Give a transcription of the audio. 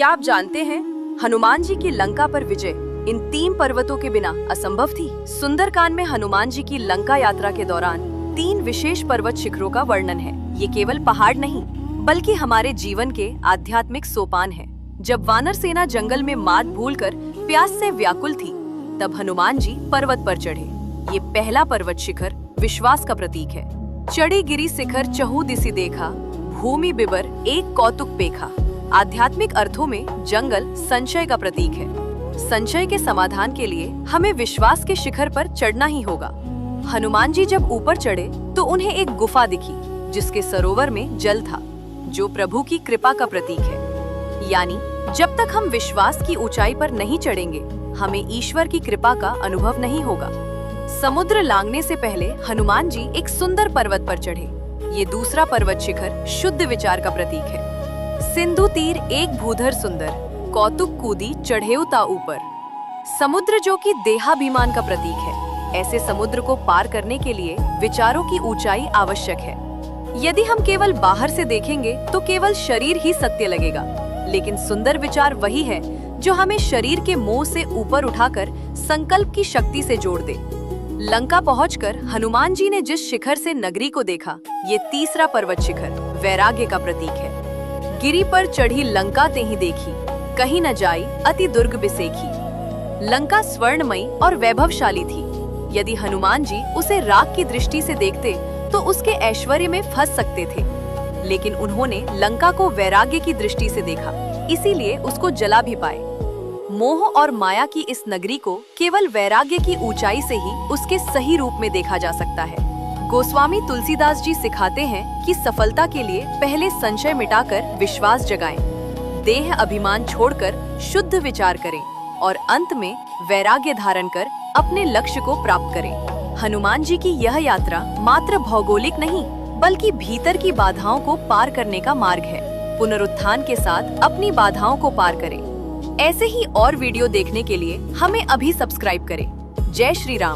क्या आप जानते हैं हनुमान जी की लंका पर विजय इन 3 पर्वतों के बिना असंभव थी। सुंदरकांड में हनुमान जी की लंका यात्रा के दौरान 3 विशेष पर्वत शिखरों का वर्णन है। ये केवल पहाड़ नहीं बल्कि हमारे जीवन के आध्यात्मिक सोपान है। जब वानर सेना जंगल में मार्ग भूलकर प्यास से व्याकुल थी, तब हनुमान जी पर्वत पर चढ़े। ये पहला पर्वत शिखर विश्वास का प्रतीक है। चढ़ी गिरी शिखर चहु दिसि देखा, भूमि बिबर एक कौतुक पेखा। आध्यात्मिक अर्थों में जंगल संशय का प्रतीक है। संशय के समाधान के लिए हमें विश्वास के शिखर पर चढ़ना ही होगा। हनुमान जी जब ऊपर चढ़े तो उन्हें एक गुफा दिखी जिसके सरोवर में जल था, जो प्रभु की कृपा का प्रतीक है। यानी जब तक हम विश्वास की ऊंचाई पर नहीं चढ़ेंगे, हमें ईश्वर की कृपा का अनुभव नहीं होगा। समुद्र लांघने से पहले हनुमान जी एक सुंदर पर्वत पर चढ़े। ये दूसरा पर्वत शिखर शुद्ध विचार का प्रतीक है। सिंधु तीर एक भूधर सुंदर, कौतुक कूदी चढ़ेउता ऊपर। समुद्र जो कि देहाभिमान का प्रतीक है। ऐसे समुद्र को पार करने के लिए विचारों की ऊंचाई आवश्यक है। यदि हम केवल बाहर से देखेंगे तो केवल शरीर ही सत्य लगेगा, लेकिन सुंदर विचार वही है जो हमें शरीर के मोह से ऊपर उठाकर संकल्प की शक्ति से जोड़ दे। लंका पहुंचकर हनुमान जी ने जिस शिखर से नगरी को देखा, ये तीसरा पर्वत शिखर वैराग्य का प्रतीक है। गिरी पर चढ़ी लंका ते ही देखी, कहीं न जाई अति दुर्ग बिसेखी। लंका स्वर्णमयी और वैभवशाली थी। यदि हनुमान जी उसे राग की दृष्टि से देखते तो उसके ऐश्वर्य में फंस सकते थे, लेकिन उन्होंने लंका को वैराग्य की दृष्टि से देखा, इसीलिए उसको जला भी पाए। मोह और माया की इस नगरी को केवल वैराग्य की ऊंचाई से ही उसके सही रूप में देखा जा सकता है। गोस्वामी तुलसीदास जी सिखाते हैं कि सफलता के लिए पहले संशय मिटाकर विश्वास जगाएं, देह अभिमान छोड़कर शुद्ध विचार करें और अंत में वैराग्य धारण कर अपने लक्ष्य को प्राप्त करें। हनुमान जी की यह यात्रा मात्र भौगोलिक नहीं बल्कि भीतर की बाधाओं को पार करने का मार्ग है। पुनरुत्थान के साथ अपनी बाधाओं को पार करें। ऐसे ही और वीडियो देखने के लिए हमें अभी सब्सक्राइब करें। जय श्री राम।